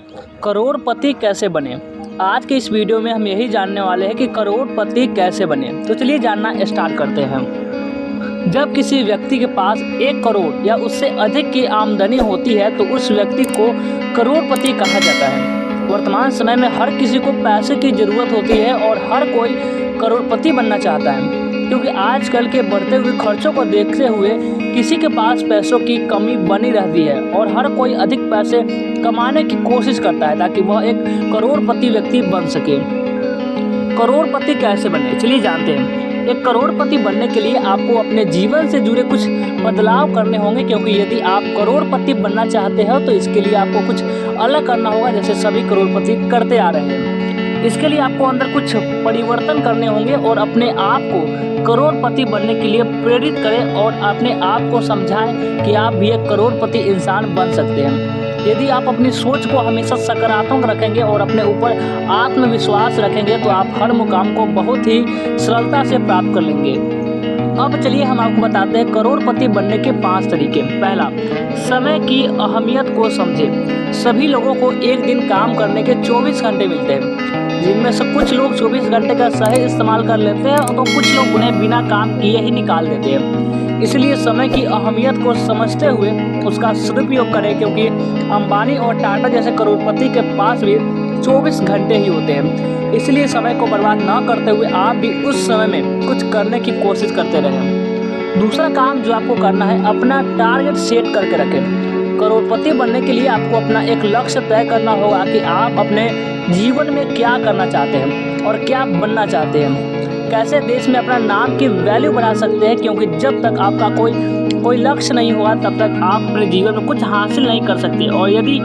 करोड़पति कैसे बने। आज के इस वीडियो में हम यही जानने वाले हैं कि करोड़पति कैसे बने। तो चलिए जानना स्टार्ट करते हैं। जब किसी व्यक्ति के पास 1 करोड़ या उससे अधिक की आमदनी होती है तो उस व्यक्ति को करोड़पति कहा जाता है। वर्तमान समय में हर किसी को पैसे की ज़रूरत होती है और हर कोई करोड़पति बनना चाहता है, क्योंकि आजकल के बढ़ते हुए खर्चों को देखते हुए किसी के पास पैसों की कमी बनी रहती है और हर कोई अधिक पैसे कमाने की कोशिश करता है ताकि वह एक करोड़पति व्यक्ति बन सके। करोड़पति कैसे बने, चलिए जानते हैं। एक करोड़पति बनने के लिए आपको अपने जीवन से जुड़े कुछ बदलाव करने होंगे, क्योंकि यदि आप करोड़पति बनना चाहते हो तो इसके लिए आपको कुछ अलग करना होगा, जैसे सभी करोड़पति करते आ रहे हैं। इसके लिए आपको अंदर कुछ परिवर्तन करने होंगे और अपने आप को करोड़पति बनने के लिए प्रेरित करें और अपने आप को समझाएं कि आप भी एक करोड़पति इंसान बन सकते हैं। यदि आप अपनी सोच को हमेशा सकारात्मक रखेंगे और अपने ऊपर आत्मविश्वास रखेंगे तो आप हर मुकाम को बहुत ही सरलता से प्राप्त कर लेंगे। अब चलिए हम आपको बताते हैं करोड़पति बनने के 5 तरीके। पहला, समय की अहमियत को समझें। सभी लोगों को एक दिन काम करने के 24 घंटे मिलते हैं, जिनमें से कुछ लोग 24 घंटे का सही इस्तेमाल कर लेते हैं तो कुछ लोग उन्हें बिना काम किए ही निकाल देते हैं। इसलिए समय की अहमियत को समझते हुए उसका सदुपयोग करें, क्योंकि अंबानी और टाटा जैसे करोड़पति के पास भी 24 घंटे ही होते हैं। इसलिए समय को बर्बाद ना करते हुए आप भी उस समय में कुछ करने की कोशिश करते रहें। दूसरा काम जो आपको करना है, अपना टारगेट सेट करके रखें। करोड़पति बनने के लिए आपको अपना एक लक्ष्य तय करना होगा कि आप अपने जीवन में क्या करना चाहते हैं और क्या बनना चाहते हैं। कैसे देश में अपना नाम की वैल्यू बढ़ा सकते हैं, क्योंकि जब तक आपका कोई लक्ष्य नहीं होगा तब तक आप अपने जीवन में कुछ हासिल नहीं कर सकते। और यदि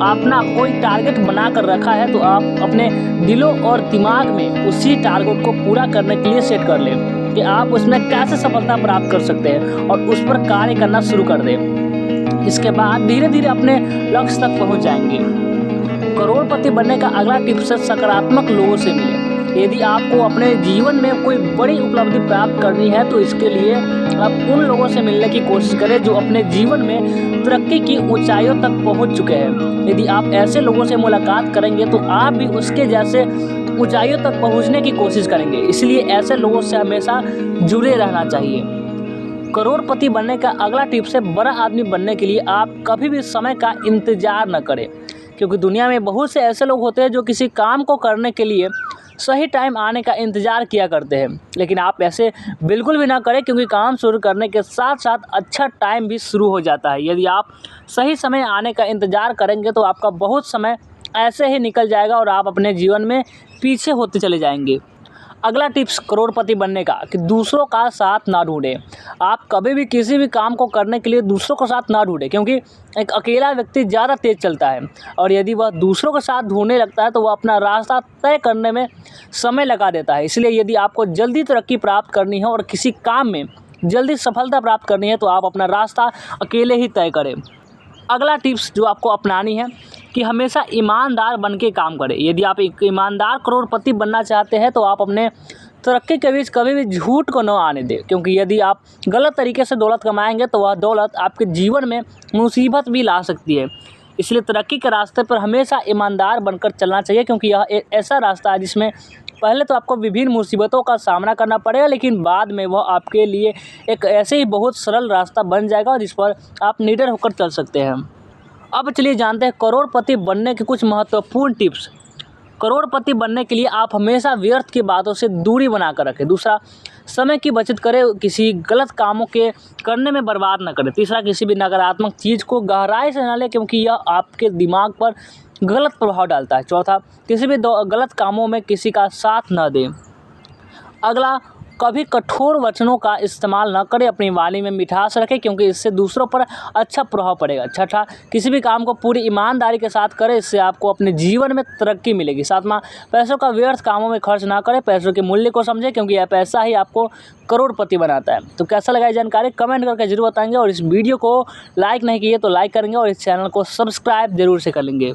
अपना कोई टारगेट बना कर रखा है तो आप अपने दिलों और दिमाग में उसी टारगेट को पूरा करने के लिए सेट कर लें कि आप उसमें कैसे सफलता प्राप्त कर सकते हैं और उस पर कार्य करना शुरू कर दें। इसके बाद धीरे धीरे अपने लक्ष्य तक पहुंच जाएंगे। करोड़पति बनने का अगला टिप्स है, सकारात्मक लोगों से मिलें। यदि आपको अपने जीवन में कोई बड़ी उपलब्धि प्राप्त करनी है तो इसके लिए आप उन लोगों से मिलने की कोशिश करें जो अपने जीवन में तरक्की की ऊंचाइयों तक पहुंच चुके हैं। यदि आप ऐसे लोगों से मुलाकात करेंगे तो आप भी उसके जैसे ऊंचाइयों तक पहुंचने की कोशिश करेंगे। इसलिए ऐसे लोगों से हमेशा जुड़े रहना चाहिए। करोड़पति बनने का अगला टिप्स है, बड़ा आदमी बनने के लिए आप कभी भी समय का इंतज़ार न करें, क्योंकि दुनिया में बहुत से ऐसे लोग होते हैं जो किसी काम को करने के लिए सही टाइम आने का इंतज़ार किया करते हैं, लेकिन आप ऐसे बिल्कुल भी ना करें, क्योंकि काम शुरू करने के साथ साथ अच्छा टाइम भी शुरू हो जाता है। यदि आप सही समय आने का इंतज़ार करेंगे तो आपका बहुत समय ऐसे ही निकल जाएगा और आप अपने जीवन में पीछे होते चले जाएंगे। अगला टिप्स करोड़पति बनने का कि दूसरों का साथ ना ढूंढें। आप कभी भी किसी भी काम को करने के लिए दूसरों का साथ ना ढूंढें, क्योंकि एक अकेला व्यक्ति ज़्यादा तेज़ चलता है और यदि वह दूसरों का साथ ढूंढने लगता है तो वह अपना रास्ता तय करने में समय लगा देता है। इसलिए यदि आपको जल्दी तरक्की प्राप्त करनी है और किसी काम में जल्दी सफलता प्राप्त करनी है तो आप अपना रास्ता अकेले ही तय करें। अगला टिप्स जो आपको अपनानी है कि हमेशा ईमानदार बन के काम करें। यदि आप एक ईमानदार करोड़पति बनना चाहते हैं तो आप अपने तरक्की के बीच कभी भी झूठ को न आने दें, क्योंकि यदि आप गलत तरीके से दौलत कमाएंगे तो वह दौलत आपके जीवन में मुसीबत भी ला सकती है। इसलिए तरक्की के रास्ते पर हमेशा ईमानदार बनकर चलना चाहिए, क्योंकि यह एक ऐसा रास्ता है जिसमें पहले तो आपको विभिन्न मुसीबतों का सामना करना पड़ेगा, लेकिन बाद में वह आपके लिए एक ऐसे ही बहुत सरल रास्ता बन जाएगा जिस पर आप निडर होकर चल सकते हैं। अब चलिए जानते हैं करोड़पति बनने के कुछ महत्वपूर्ण टिप्स। करोड़पति बनने के लिए आप हमेशा व्यर्थ की बातों से दूरी बनाकर रखें। दूसरा, समय की बचत करें, किसी गलत कामों के करने में बर्बाद न करें। तीसरा, किसी भी नकारात्मक चीज़ को गहराई से न लें, क्योंकि यह आपके दिमाग पर गलत प्रभाव डालता है। चौथा, किसी भी गलत कामों में किसी का साथ न दें। अगला, कभी कठोर वचनों का इस्तेमाल न करें, अपनी वाणी में मिठास रखें, क्योंकि इससे दूसरों पर अच्छा प्रभाव पड़ेगा। छठा, किसी भी काम को पूरी ईमानदारी के साथ करें, इससे आपको अपने जीवन में तरक्की मिलेगी। सातवां, पैसों का व्यर्थ कामों में खर्च ना करें, पैसों के मूल्य को समझें, क्योंकि यह पैसा ही आपको करोड़पति बनाता है। तो कैसा लगा ये जानकारी कमेंट करके जरूर बताएंगे, और इस वीडियो को लाइक नहीं किए तो लाइक करेंगे और इस चैनल को सब्सक्राइब जरूर से कर लेंगे।